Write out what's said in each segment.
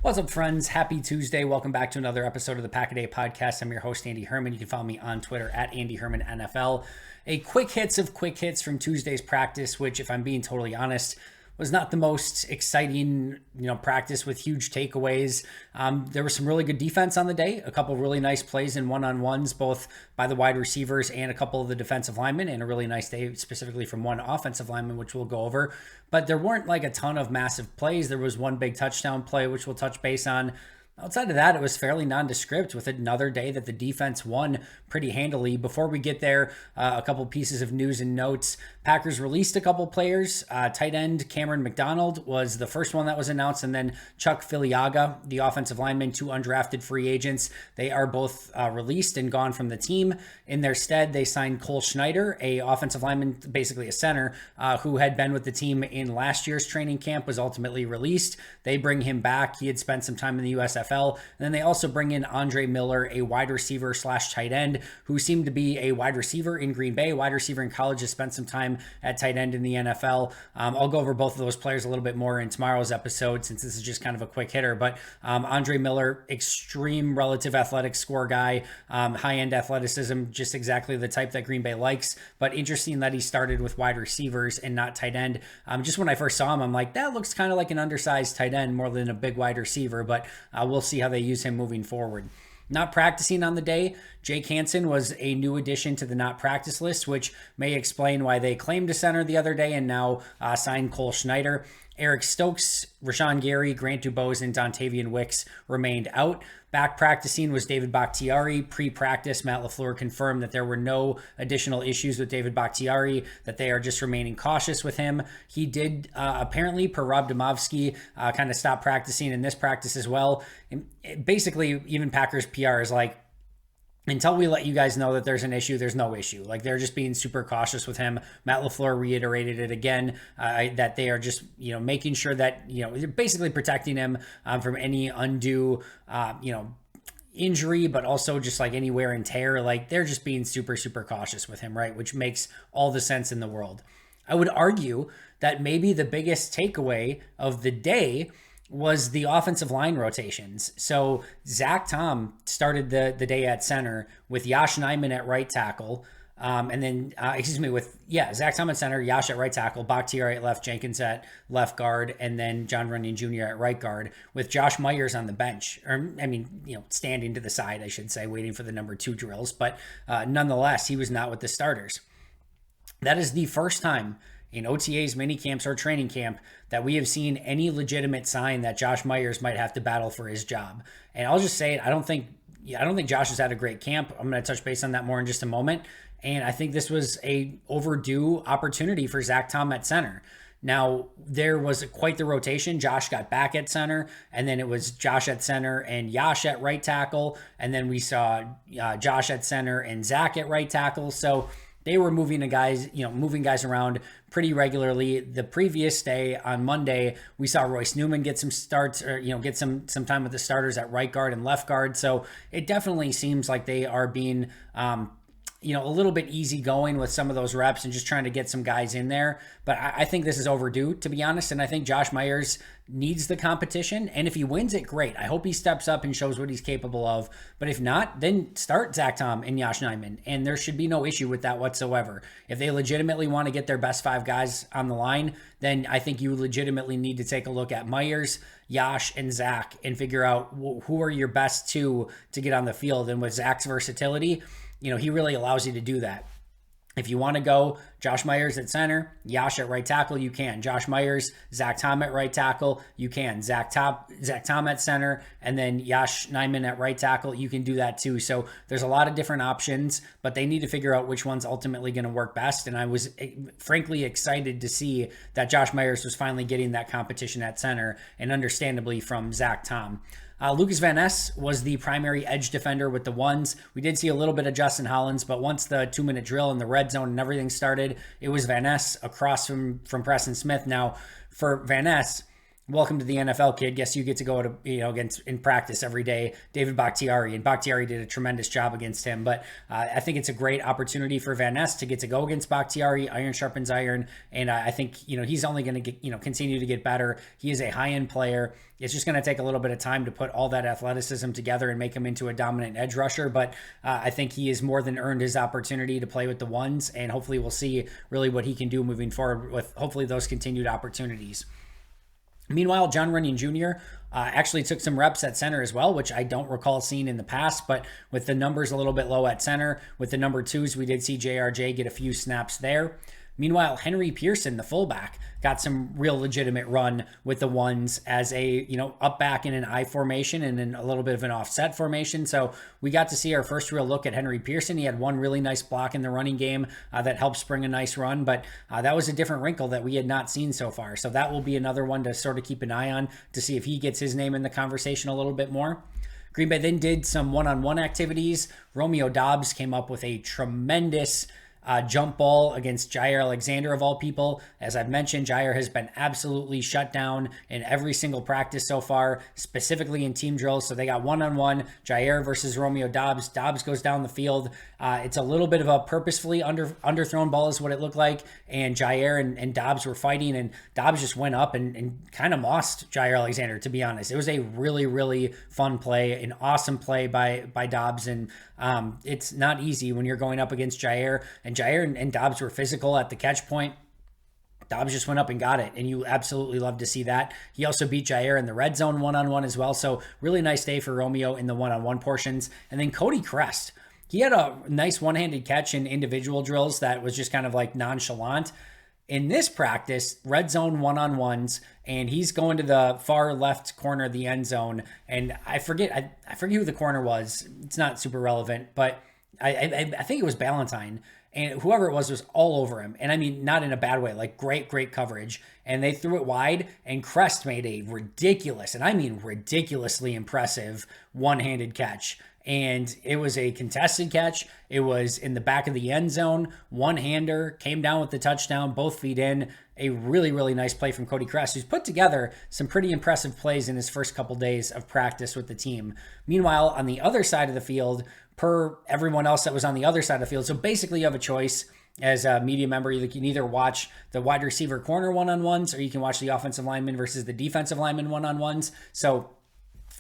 What's up, friends? Happy Tuesday. Welcome back to another episode of the Pack a Day podcast. I'm your host, Andy Herman. You can follow me on Twitter at Andy Herman NFL. A quick hits of quick hits from Tuesday's practice, which, if I'm being totally honest, was not the most exciting, practice with huge takeaways. There was some really good defense on the day, a couple of really nice plays in one-on-ones, both by the wide receivers and a couple of the defensive linemen, and a really nice day specifically from one offensive lineman, which we'll go over. But there weren't like a ton of massive plays. There was one big touchdown play, which we'll touch base on. Outside of that, it was fairly nondescript with another day that the defense won pretty handily. Before we get there, a couple pieces of news and notes. Packers released a couple players. Tight end Cameron McDonald was the first one that was announced, and then Chuck Filiaga, the offensive lineman, two undrafted free agents. They are both released and gone from the team. In their stead, they signed Cole Schneider, a offensive lineman, basically a center, who had been with the team in last year's training camp, was ultimately released. They bring him back. He had spent some time in the USFL. And then they also bring in Andre Miller, a wide receiver / tight end, who seemed to be a wide receiver in Green Bay, wide receiver in college, has spent some time at tight end in the NFL. I'll go over both of those players a little bit more in tomorrow's episode, since this is just kind of a quick hitter. But Andre Miller, extreme relative athletic score guy, high-end athleticism, just exactly the type that Green Bay likes. But interesting that he started with wide receivers and not tight end. Just when I first saw him, I'm like, that looks kind of like an undersized tight end more than a big wide receiver. But we'll see how they use him moving forward. Not practicing on the day, Jake Hansen was a new addition to the not practice list, which may explain why they claimed a center the other day and now signed Cole Schneider. Eric Stokes, Rashawn Gary, Grant Dubose, and Dontavian Wicks remained out. Back practicing was David Bakhtiari. Pre-practice, Matt LaFleur confirmed that there were no additional issues with David Bakhtiari, that they are just remaining cautious with him. He did, apparently, per Rob Domofsky, kind of stop practicing in this practice as well. And basically, even Packers PR is like, until we let you guys know that there's an issue, there's no issue. Like, they're just being super cautious with him. Matt LaFleur reiterated it again, that they are just, making sure that, they're basically protecting him from any undue, injury, but also just like any wear and tear. Like, they're just being super, super cautious with him, right? Which makes all the sense in the world. I would argue that maybe the biggest takeaway of the day was the offensive line rotations. So Zach Tom started the day at center with Yosh Nijman at right tackle. And then, Zach Tom at center, Yosh at right tackle, Bakhtiari at left, Jenkins at left guard, and then John Runyon Jr. at right guard, with Josh Myers on the bench, standing to the side, I should say, waiting for the number 2 drills. But nonetheless, he was not with the starters. That is the first time in OTAs, mini camps, or training camp that we have seen any legitimate sign that Josh Myers might have to battle for his job. And I'll just say it, I don't think Josh has had a great camp. I'm going to touch base on that more in just a moment. And I think this was a overdue opportunity for Zach Tom at center. Now, there was quite the rotation. Josh got back at center, and then it was Josh at center and Yosh at right tackle. And then we saw Josh at center and Zach at right tackle. So they were moving guys around pretty regularly. The previous day on Monday, we saw Royce Newman get some starts, or get some time with the starters at right guard and left guard. So it definitely seems like they are being a little bit easygoing with some of those reps and just trying to get some guys in there. But I think this is overdue, to be honest. And I think Josh Myers needs the competition. And if he wins it, great. I hope he steps up and shows what he's capable of. But if not, then start Zach Tom and Yosh Nijman. And there should be no issue with that whatsoever. If they legitimately want to get their best 5 guys on the line, then I think you legitimately need to take a look at Myers, Yosh, and Zach and figure out who are your best 2 to get on the field. And with Zach's versatility, he really allows you to do that. If you want to go Josh Myers at center, Yosh at right tackle, you can. Josh Myers, Zach Tom at right tackle, you can. Zach Tom at center, and then Yosh Nijman at right tackle, you can do that too. So there's a lot of different options, but they need to figure out which one's ultimately going to work best. And I was frankly excited to see that Josh Myers was finally getting that competition at center, and understandably from Zach Tom. Lucas Van Ness was the primary edge defender with the ones. We did see a little bit of Justin Hollins, but once the 2-minute drill in the red zone and everything started, it was Van Ness across from Preston Smith. Now, for Van Ness, welcome to the NFL, kid. Guess you get to go to, against in practice every day, David Bakhtiari. And Bakhtiari did a tremendous job against him. But I think it's a great opportunity for Van Ness to get to go against Bakhtiari. Iron sharpens iron. And I think, he's only going to get, continue to get better. He is a high-end player. It's just going to take a little bit of time to put all that athleticism together and make him into a dominant edge rusher. But I think he has more than earned his opportunity to play with the ones. And hopefully we'll see really what he can do moving forward with hopefully those continued opportunities. Meanwhile, John Runyon Jr. Actually took some reps at center as well, which I don't recall seeing in the past, but with the numbers a little bit low at center, with the number twos, we did see JRJ get a few snaps there. Meanwhile, Henry Pearson, the fullback, got some real legitimate run with the ones as a, up back in an I formation and then a little bit of an offset formation. So we got to see our first real look at Henry Pearson. He had one really nice block in the running game that helped spring a nice run, but that was a different wrinkle that we had not seen so far. So that will be another one to sort of keep an eye on to see if he gets his name in the conversation a little bit more. Green Bay then did some one-on-one activities. Romeo Doubs came up with a tremendous jump ball against Jair Alexander of all people. As I've mentioned, Jair has been absolutely shut down in every single practice so far, specifically in team drills. So they got one-on-one, Jair versus Romeo Doubs. Doubs goes down the field. It's a little bit of a purposefully underthrown ball is what it looked like. And Jair and Doubs were fighting, and Doubs just went up and kind of mossed Jair Alexander, to be honest. It was a really, really fun play, an awesome play by Doubs. And it's not easy when you're going up against Jair. And Jair and Doubs were physical at the catch point. Doubs just went up and got it, and you absolutely love to see that. He also beat Jair in the red zone one-on-one as well, so really nice day for Romeo in the one-on-one portions. And then Cody Crest, he had a nice one-handed catch in individual drills that was just kind of like nonchalant. In this practice, red zone one-on-ones, and he's going to the far left corner of the end zone, and I forget who the corner was. It's not super relevant, but I think it was Ballantyne. And whoever it was all over him. And I mean, not in a bad way, like great coverage. And they threw it wide, and Crest made a ridiculous, and I mean ridiculously impressive one-handed catch. And it was a contested catch. It was in the back of the end zone. One-hander, came down with the touchdown, both feet in. A really, really nice play from Cody Crest, who's put together some pretty impressive plays in his first couple days of practice with the team. Meanwhile, on the other side of the field, per everyone else that was on the other side of the field. So basically you have a choice as a media member. You can either watch the wide receiver corner one-on-ones, or you can watch the offensive lineman versus the defensive lineman one-on-ones. So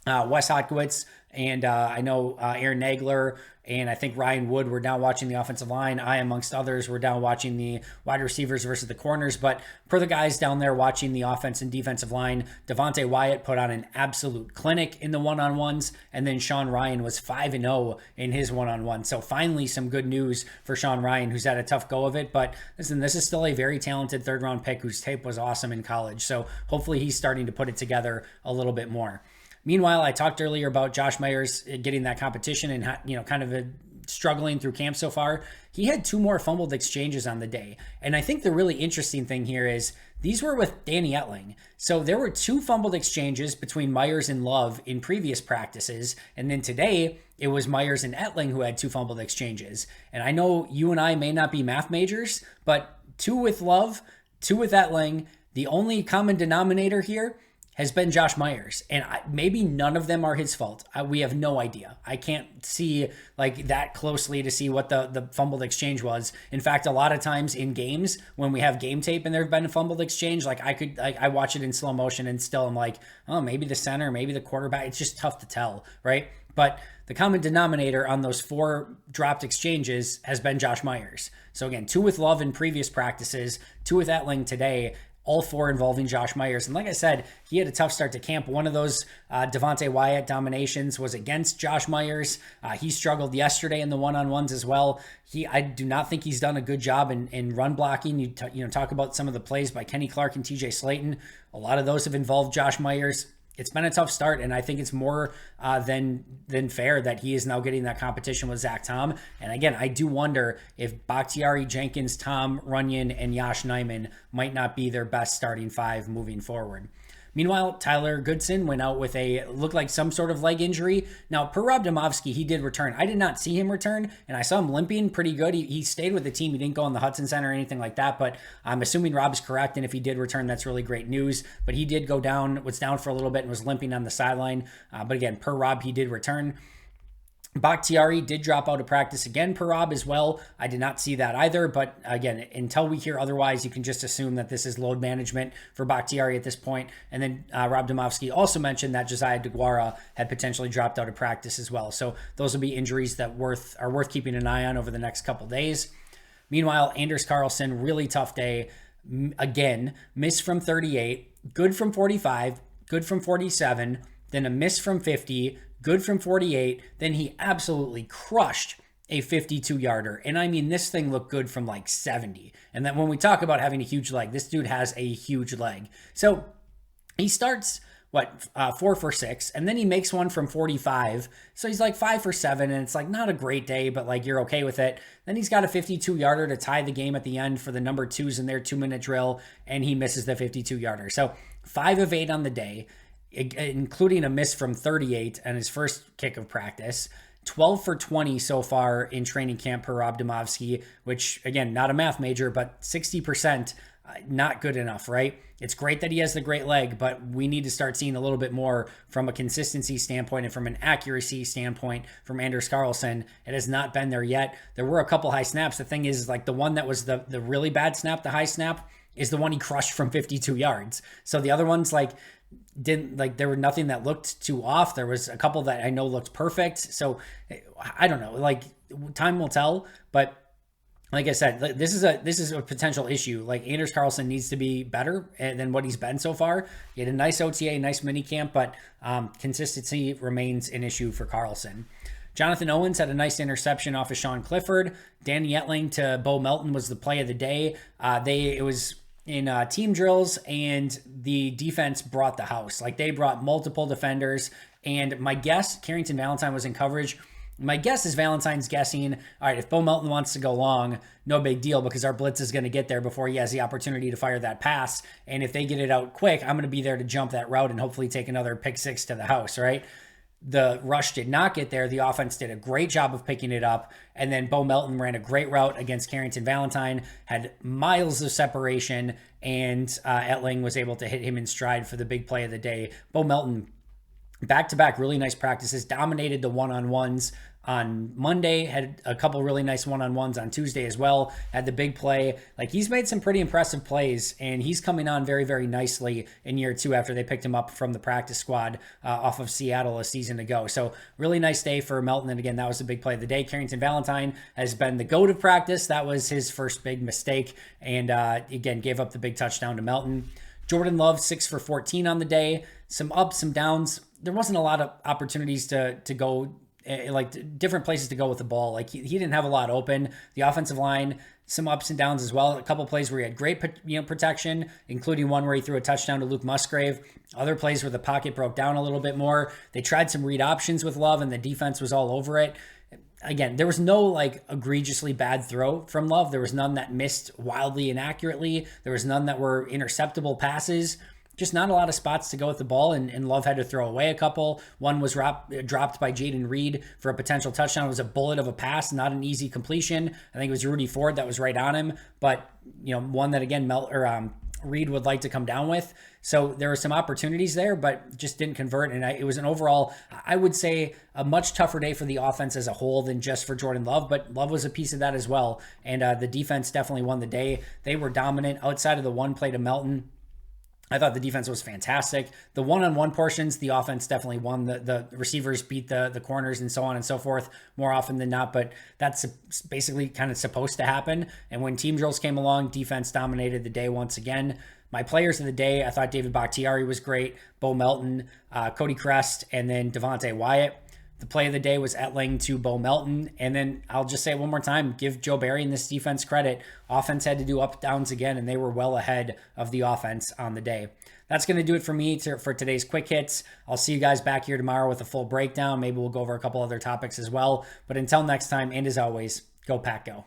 Wes Hodkiewicz and I know Aaron Nagler and I think Ryan Wood were down watching the offensive line. I, amongst others, were down watching the wide receivers versus the corners. But per the guys down there watching the offense and defensive line, Devontae Wyatt put on an absolute clinic in the one-on-ones. And then Sean Ryan was 5-0 in his one-on-one. So finally some good news for Sean Ryan, who's had a tough go of it. But listen, this is still a very talented third-round pick whose tape was awesome in college. So hopefully he's starting to put it together a little bit more. Meanwhile, I talked earlier about Josh Myers getting that competition and kind of struggling through camp so far. He had 2 more fumbled exchanges on the day. And I think the really interesting thing here is these were with Danny Etling. So there were 2 fumbled exchanges between Myers and Love in previous practices. And then today it was Myers and Etling who had 2 fumbled exchanges. And I know you and I may not be math majors, but 2 with Love, 2 with Etling. The only common denominator here has been Josh Myers. And maybe none of them are his fault. We have no idea. I can't see like that closely to see what the fumbled exchange was. In fact, a lot of times in games when we have game tape and there's been a fumbled exchange, like I watch it in slow motion and still I'm like, oh, maybe the center, maybe the quarterback. It's just tough to tell, right? But the common denominator on those 4 dropped exchanges has been Josh Myers. So again, 2 with Love in previous practices, 2 with Etling today, all 4 involving Josh Myers. And like I said, he had a tough start to camp. One of those Devontae Wyatt dominations was against Josh Myers. He struggled yesterday in the one-on-ones as well. I do not think he's done a good job in run blocking. You talk about some of the plays by Kenny Clark and TJ Slayton. A lot of those have involved Josh Myers. It's been a tough start, and I think it's more than fair that he is now getting that competition with Zach Tom. And again, I do wonder if Bakhtiari, Jenkins, Tom, Runyon, and Yash Nyman might not be their best starting 5 moving forward. Meanwhile, Tyler Goodson went out with looked like some sort of leg injury. Now, per Rob Domofsky, he did return. I did not see him return, and I saw him limping pretty good. He stayed with the team. He didn't go on the Hudson Center or anything like that, but I'm assuming Rob's correct, and if he did return, that's really great news. But he did go down, was down for a little bit, and was limping on the sideline. But again, per Rob, he did return. Bakhtiari did drop out of practice again per Rob as well. I did not see that either, but again, until we hear otherwise, you can just assume that this is load management for Bakhtiari at this point. And then Rob Domofsky also mentioned that Josiah DeGuara had potentially dropped out of practice as well. So those will be injuries that are worth keeping an eye on over the next couple days. Meanwhile, Anders Carlson, really tough day. Again, miss from 38, good from 45, good from 47, then a miss from 50, good from 48. Then he absolutely crushed a 52-yarder. And I mean, this thing looked good from like 70. And then when we talk about having a huge leg, this dude has a huge leg. So he starts, 4 for 6, and then he makes one from 45. So he's like 5 for 7, and it's like not a great day, but like you're okay with it. Then he's got a 52-yarder to tie the game at the end for the number 2s in their 2-minute drill, and he misses the 52-yarder. So 5 of 8 on the day, including a miss from 38 and his first kick of practice. 12 for 20 so far in training camp per Rob Domofsky, which, again, not a math major, but 60%, not good enough, right? It's great that he has the great leg, but we need to start seeing a little bit more from a consistency standpoint and from an accuracy standpoint from Anders Carlson. It has not been there yet. There were a couple high snaps. The thing is, like, the one that was the really bad snap, the high snap, is the one he crushed from 52 yards. So the other ones, there were nothing that looked too off. There was a couple that I know looked perfect. So I don't know, time will tell, but like I said, this is a potential issue. Like, Anders Carlson needs to be better than what he's been so far. He had a nice OTA, nice mini camp, but consistency remains an issue for Carlson. Jonathan Owens had a nice interception off of Sean Clifford. Danny Etling to Bo Melton was the play of the day. It was in team drills, and the defense brought the house. Like, they brought multiple defenders, and my guess, Carrington Valentine was in coverage. My guess is Valentine's guessing, all right, if Bo Melton wants to go long, no big deal, because our blitz is going to get there before he has the opportunity to fire that pass. And if they get it out quick, I'm going to be there to jump that route and hopefully take another pick 6 to the house, right? The rush did not get there. The offense did a great job of picking it up. And then Bo Melton ran a great route against Carrington Valentine, had miles of separation, and Etling was able to hit him in stride for the big play of the day. Bo Melton, back-to-back really nice practices, dominated the one-on-ones on Monday, had a couple really nice one-on-ones on Tuesday as well, had the big play. Like, he's made some pretty impressive plays, and he's coming on very, very nicely in year 2 after they picked him up from the practice squad off of Seattle a season ago. So really nice day for Melton, and again, that was the big play of the day. Carrington Valentine has been the GOAT of practice. That was his first big mistake, and again, gave up the big touchdown to Melton. Jordan Love, 6 for 14 on the day. Some ups, some downs. There wasn't a lot of opportunities to go, different places to go with the ball. Like, he didn't have a lot open. The offensive line, some ups and downs as well. A couple plays where he had great protection, including one where he threw a touchdown to Luke Musgrave. Other plays where the pocket broke down a little bit more. They tried some read options with Love, and the defense was all over it. Again, there was no egregiously bad throw from Love. There was none that missed wildly inaccurately. There was none that were interceptable passes. Just not a lot of spots to go with the ball, and Love had to throw away a couple. One was dropped by Jaden Reed for a potential touchdown. It was a bullet of a pass, not an easy completion. I think it was Rudy Ford that was right on him, but one that, again, Reed would like to come down with. So there were some opportunities there, but just didn't convert. And it was an overall, I would say, a much tougher day for the offense as a whole than just for Jordan Love, but Love was a piece of that as well. And the defense definitely won the day. They were dominant outside of the one play to Melton. I thought the defense was fantastic. The one-on-one portions, the offense definitely won. The receivers beat the corners and so on and so forth more often than not, but that's basically kind of supposed to happen. And when team drills came along, defense dominated the day once again. My players of the day, I thought David Bakhtiari was great, Bo Melton, Cody Crest, and then Devontae Wyatt. The play of the day was Etling to Bo Melton. And then I'll just say it one more time, give Joe Barry and this defense credit. Offense had to do up downs again, and they were well ahead of the offense on the day. That's going to do it for me for today's quick hits. I'll see you guys back here tomorrow with a full breakdown. Maybe we'll go over a couple other topics as well. But until next time, and as always, go Pack Go.